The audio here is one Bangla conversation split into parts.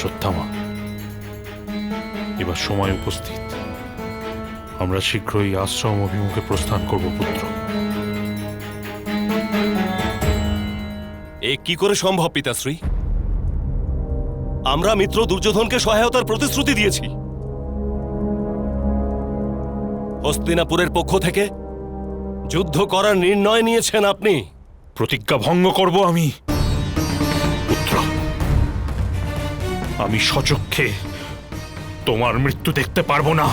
অশ্বত্থামা, এবার সময় উপস্থিত। আমরা শীঘ্রই আশ্রম অভিমুখে প্রস্থান করব পুত্র। এ কি করে সম্ভব পিতাশ্রী? আমরা মিত্র দুর্যোধনকে সহায়তার প্রতিশ্রুতি দিয়েছি। হস্তিনাপুরের পক্ষ থেকে যুদ্ধ করার নির্ণয় নিয়েছেন আপনি। প্রতিজ্ঞা ভঙ্গ করব আমি পুত্র। আমি সচক্ষে তোমার মৃত্যু দেখতে পারবো না।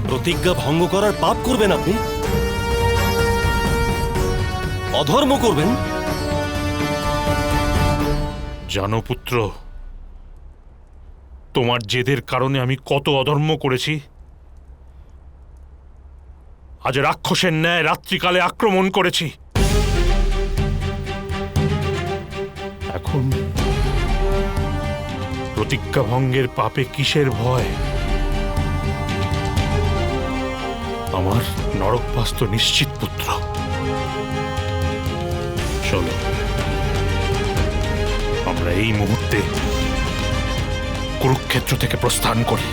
প্রতিজ্ঞা ভঙ্গ করার পাপ করবেন আপনি? অধর্ম করবেন? জানো পুত্র, তোমার জেদের কারণে আমি কত অধর্ম করেছি। আজ রাক্ষসের ন্যায় রাত্রিকালে আক্রমণ করেছি। এখন প্রতিজ্ঞা ভঙ্গের পাপে কিসের ভয়? আমার নরকবাস তো নিশ্চিত পুত্র। চলো, আমরা এই মুহূর্তে কুরুক্ষেত্র থেকে প্রস্থান করি।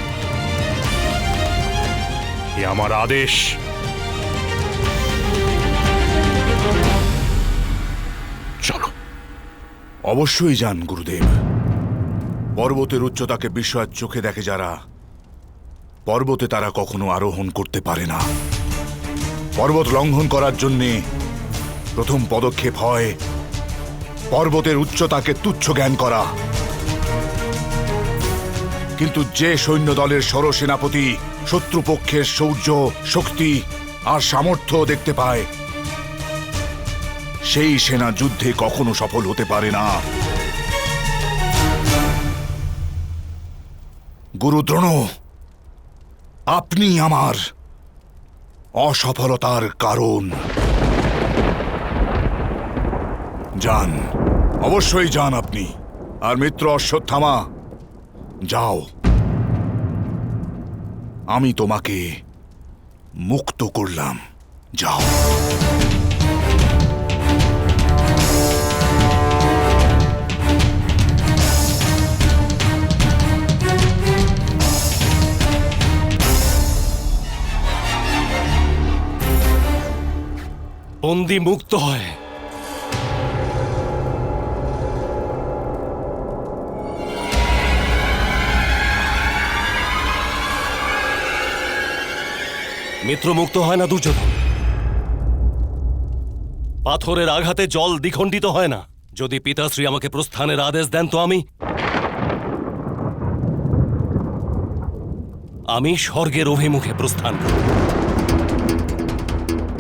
এ আমার আদেশ। চলো। অবশ্যই যান গুরুদেব। পর্বতের উচ্চতাকে বিস্ময়ের চোখে দেখে যারা, পর্বতে তারা কখনো আরোহণ করতে পারে না। পর্বত লঙ্ঘন করার জন্যে প্রথম পদক্ষেপ হয় পর্বতের উচ্চতাকে তুচ্ছ জ্ঞান করা। কিন্তু যে সৈন্য দলের ষড়সেনাপতি শত্রুপক্ষের শৌর্য, শক্তি আর সামর্থ্য দেখতে পায়, সেই সেনা যুদ্ধে কখনো সফল হতে পারে না। গুরু দ্রোণ, আপনি আমার অসফলতার কারণ। যান, অবশ্যই যান আপনি। আর মিত্র অশ্বত্থামা, যাও। আমি তোমাকে মুক্ত করলাম, যাও। বন্দী মুক্ত হয়। মিত্র মুক্ত হয় না দুর্যোধন। পাথরের আঘাতে জল দ্বিখণ্ডিত হয় না। যদি পিতাশ্রী আমাকে প্রস্থানের আদেশ দেন তো আমি স্বর্গের অভিমুখে প্রস্থান করব,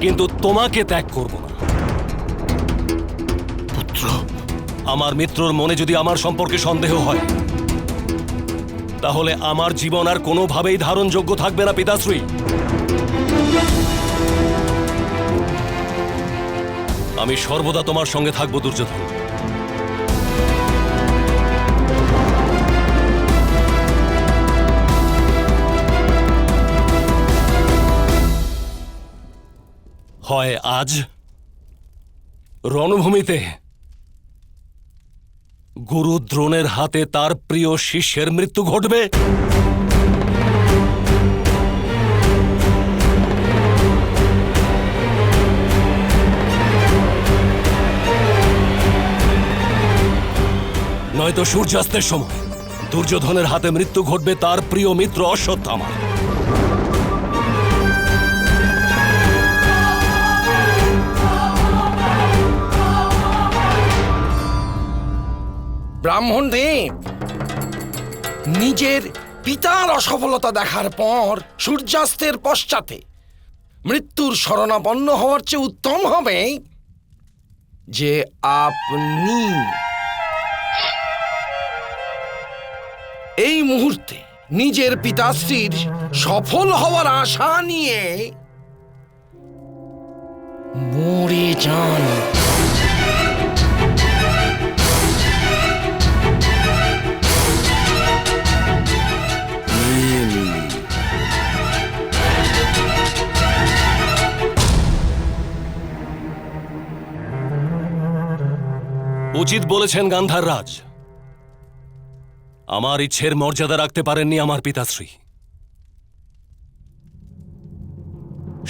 কিন্তু তোমাকে ত্যাগ করব না পুত্র, আমার মিত্রর মনে যদি আমার সম্পর্কে সন্দেহ হয়, তাহলে আমার জীবন আর কোনোভাবেই ধারণযোগ্য থাকবে না পিতাশ্রী। আমি সর্বদা তোমার সঙ্গে থাকবো দুর্যোধন। হয় আজ রণভূমিতে গুরু দ্রোণের হাতে তার প্রিয় শিষ্যের মৃত্যু ঘটবে, নয়তো সূর্যাস্তের সময় দুর্যোধনের হাতে মৃত্যু ঘটবে তার প্রিয় মিত্র অশ্বত্থামার। ব্রাহ্মণদেব নিজের পিতার অসফলতা দেখার পর সূর্যাস্তের পশ্চাতে মৃত্যুর শরণাপন্ন হওয়ার চেয়ে উত্তম হবে যে আপনি এই মুহূর্তে নিজের পিতাশ্রীর সফল হওয়ার আশা নিয়ে মরে যান। উচিত বলেছেন গান্ধার রাজ। আমার ইচ্ছের মর্যাদা রাখতে পারেননি আমার পিতাশ্রী।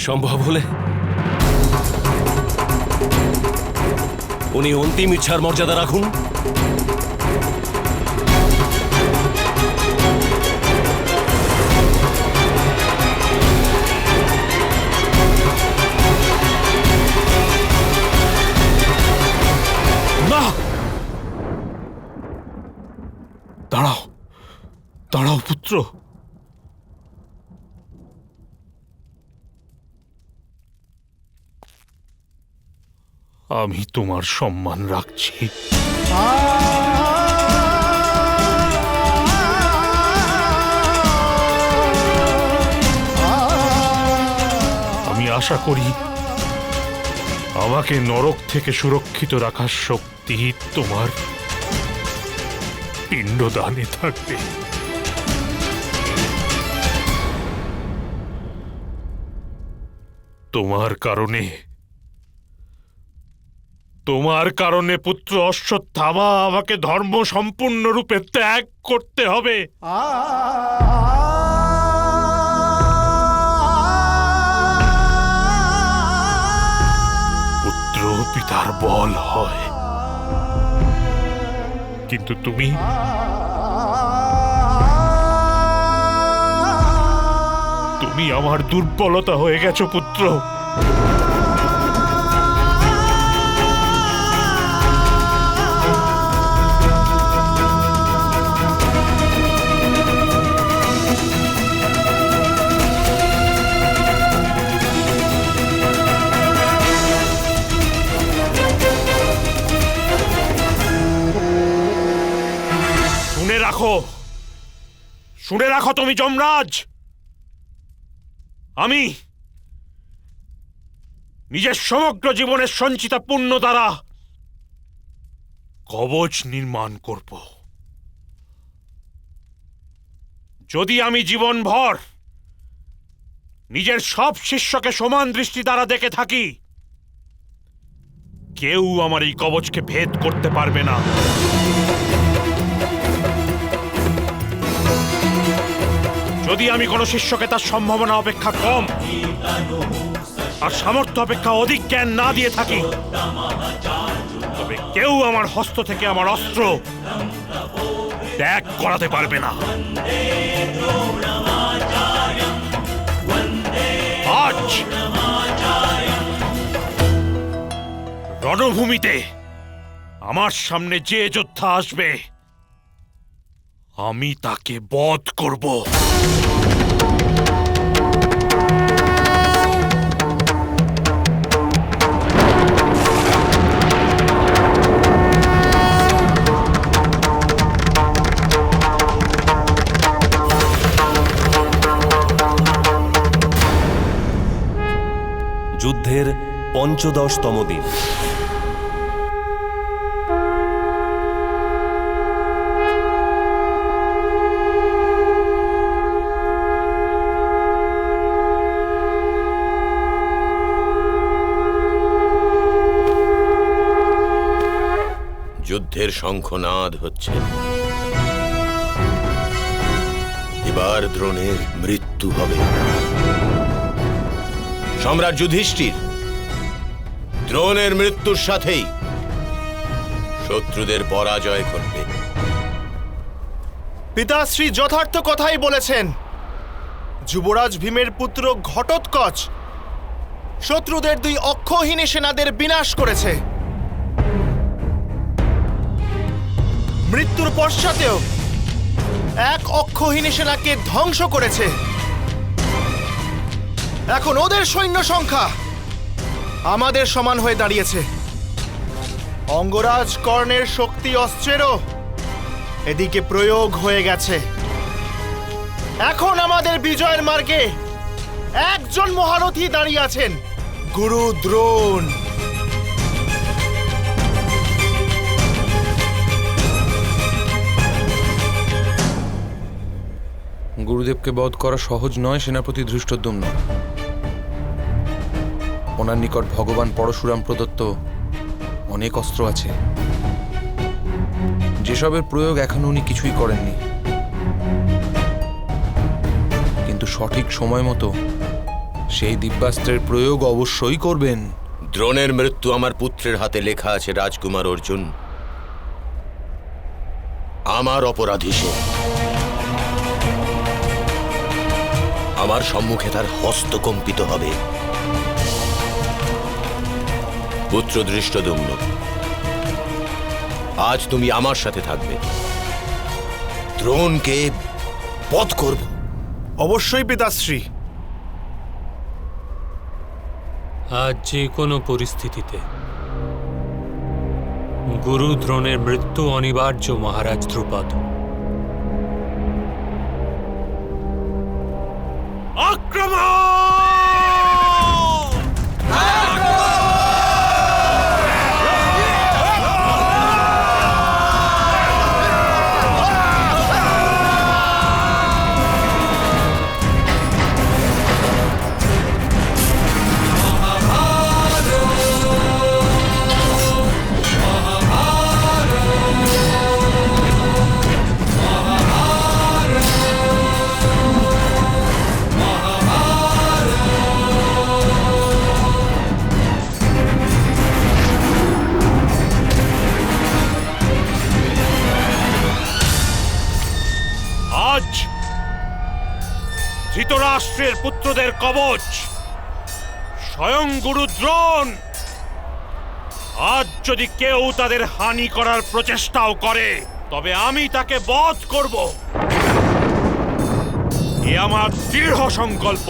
সম্ভব হলে উনি অন্তিম ইচ্ছার মর্যাদা রাখুন। না, দাঁড়াও, দাঁড়াও পুত্র। আমি তোমার সম্মান রাখছি। আমি আশা করি আমাকে নরক থেকে সুরক্ষিত রাখার শক্তি তোমার পিণ্ডদানে থাকবে। তোমার কারণে পুত্র অশ্বত্থামা আমাকে ধর্ম সম্পূর্ণরূপে ত্যাগ করতে হবে। পুত্র পিতার বল হয়, কিন্তু তুমি আমার দুর্বলতা হয়ে গেছো পুত্র। শুনে রাখো তুমি যমরাজ, আমি নিজের সমগ্র জীবনের সঞ্চিত পুণ্য দ্বারা কবচ নির্মাণ করব। যদি আমি জীবনভর নিজের সব শিষ্যকে সমান দৃষ্টি দ্বারা দেখে থাকি, কেউ আমার এই কবচকে ভেদ করতে পারবে না। যদি আমি কোনো শিষ্যকে তার সম্ভাবনা অপেক্ষা কম আর সামর্থ্য অপেক্ষা অধিক জ্ঞান না দিয়ে থাকি, তবে কেউ আমার হস্ত থেকে আমার অস্ত্র ত্যাগ করাতে পারবে না। আজ রণভূমিতে আমার সামনে যে যোদ্ধা আসবে, আমি তাকে বধ করব। যুদ্ধের ৫৫তম দিন। যুদ্ধের শঙ্খনাদ হচ্ছে। এবার দ্রোণের মৃত্যু হবে। সম্রাট যুধিষ্ঠির দ্রোণের মৃত্যুর সাথেই শত্রুদের পরাজয় ঘটবে। পিতাশ্রী যথার্থ কথাই বলেছেন। যুবরাজ ভীমের পুত্র ঘটোৎকচ শত্রুদের 2 অক্ষহীনী সেনাদের বিনাশ করেছে। মৃত্যুর পশ্চাতেও 1 অক্ষহীনী সেনাকে ধ্বংস করেছে। এখন ওদের সৈন্য সংখ্যা আমাদের সমান হয়ে দাঁড়িয়েছে। অঙ্গরাজ কর্ণের শক্তি অস্ত্রেরও এদিকে প্রয়োগ হয়ে গেছে। এখন আমাদের বিজয়ের মার্গে একজন মহারথী দাঁড়িয়ে আছেন, গুরু দ্রোণ। গুরুদেবকে বধ করা সহজ নয় সেনাপতি ধৃষ্টদ্যুম্ন। ওনার নিকট ভগবান পরশুরাম প্রদত্ত অনেক অস্ত্র আছে। যেসবের প্রয়োগ এখন উনি কিছুই করেননি, কিন্তু সঠিক সময় মতো সেই দিব্যাস্ত্রের প্রয়োগ অবশ্যই করবেন। দ্রোণের মৃত্যু আমার পুত্রের হাতে লেখা আছে রাজকুমার অর্জুন। আমার অপরাধী সে। আমার সম্মুখে তার হস্ত কম্পিত হবে। পুত্র দৃষ্টদ্যুম্ন, আজ তুমি আমার সাথে থাকবে। দ্রোণকে বধ করব। অবশ্যই পিতাশ্রী। আজ যে কোনো পরিস্থিতিতে গুরু দ্রোণের মৃত্যু অনিবার্য, মহারাজ ধ্রুপদ। আক্রমণ! আজ ধৃতরাষ্ট্রের পুত্রদের কবচ স্বয়ং গুরু দ্রোণ। আজ যদি কেউ তাদের হানি করার প্রচেষ্টাও করে, তবে আমি তাকে বধ করব। এ আমার দৃঢ় সংকল্প।